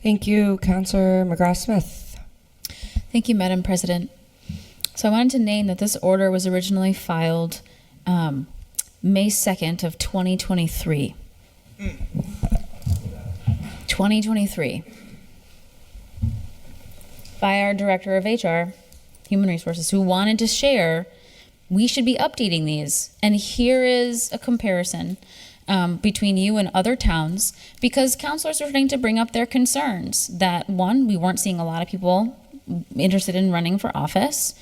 Thank you, Councillor Magrath-Smith. Thank you, Madam President. So I wanted to name that this order was originally filed May 2nd of 2023. 2023. By our Director of HR, Human Resources, who wanted to share, we should be updating these. And here is a comparison between you and other towns, because councilors are starting to bring up their concerns that, one, we weren't seeing a lot of people interested in running for office,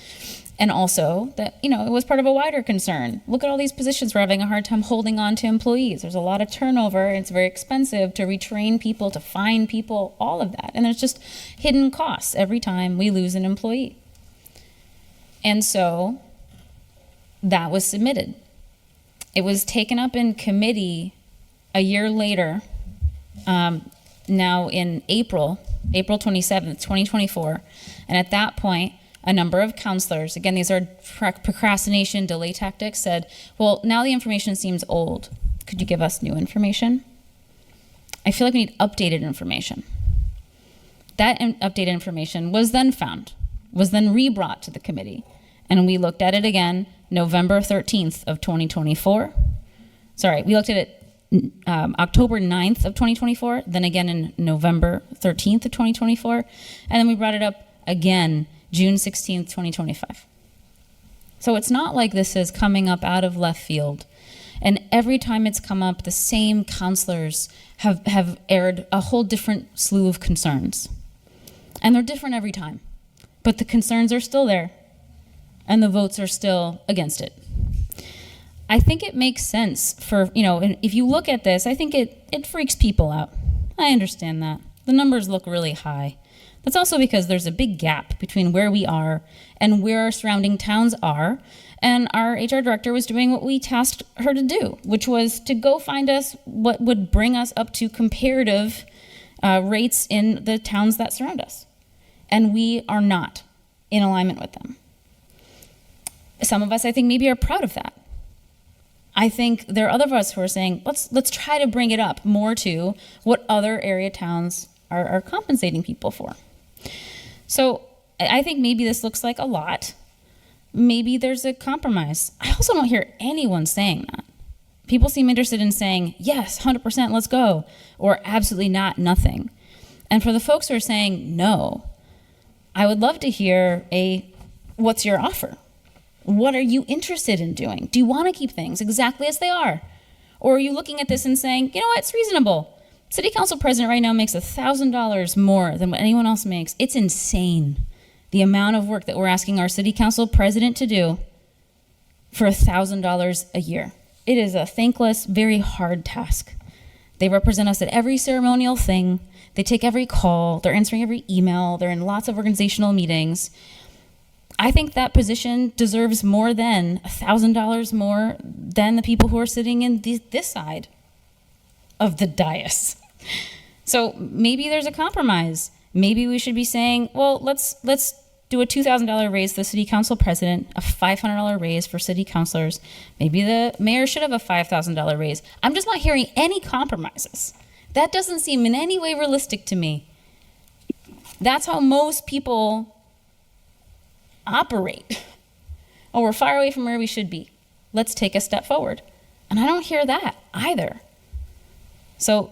and also that, it was part of a wider concern. Look at all these positions we're having a hard time holding on to employees. There's a lot of turnover, and it's very expensive to retrain people, to find people, all of that. And there's just hidden costs every time we lose an employee. And so that was submitted. It was taken up in committee a year later, now in April 27th, 2024. And at that point, a number of counselors, again, these are procrastination, delay tactics, said, well, now the information seems old. Could you give us new information? I feel like we need updated information. That updated information was then found, was then re-brought to the committee. And we looked at it again November 13th of 2024. Sorry, we looked at it October 9th of 2024, then again in November 13th of 2024, and then we brought it up again June 16th, 2025. So it's not like this is coming up out of left field. And every time it's come up, the same counselors have aired a whole different slew of concerns. And they're different every time. But the concerns are still there. And the votes are still against it. I think it makes sense for, if you look at this, I think it freaks people out. I understand that. The numbers look really high. That's also because there's a big gap between where we are and where our surrounding towns are. And our HR director was doing what we tasked her to do, which was to go find us what would bring us up to comparative rates in the towns that surround us. And we are not in alignment with them. Some of us, I think, maybe are proud of that. I think there are other of us who are saying, let's try to bring it up more to what other area towns are compensating people for. So I think maybe this looks like a lot. Maybe there's a compromise. I also don't hear anyone saying that. People seem interested in saying, yes, 100%, let's go, or absolutely not, nothing. And for the folks who are saying no, I would love to hear what's your offer? What are you interested in doing? Do you want to keep things exactly as they are? Or are you looking at this and saying, you know what, it's reasonable. City Council President right now makes $1,000 more than what anyone else makes. It's insane, the amount of work that we're asking our City Council President to do for $1,000 a year. It is a thankless, very hard task. They represent us at every ceremonial thing. They take every call. They're answering every email. They're in lots of organizational meetings. I think that position deserves more than $1,000 more than the people who are sitting in this side of the dais. So maybe there's a compromise. Maybe we should be saying, well, let's do a $2,000 raise to the city council president, a $500 raise for city councilors. Maybe the mayor should have a $5,000 raise. I'm just not hearing any compromises. That doesn't seem in any way realistic to me. That's how most people operate. Oh, we're far away from where we should be. Let's take a step forward. And I don't hear that either. So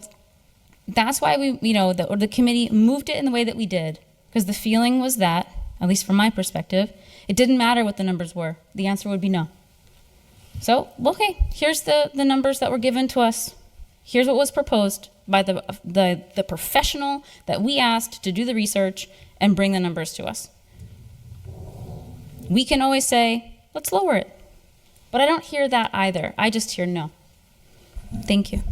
that's why the committee moved it in the way that we did, because the feeling was that, at least from my perspective, it didn't matter what the numbers were. The answer would be no. So, okay, here's the numbers that were given to us. Here's what was proposed by the professional that we asked to do the research and bring the numbers to us. We can always say, let's lower it. But I don't hear that either. I just hear no. Thank you.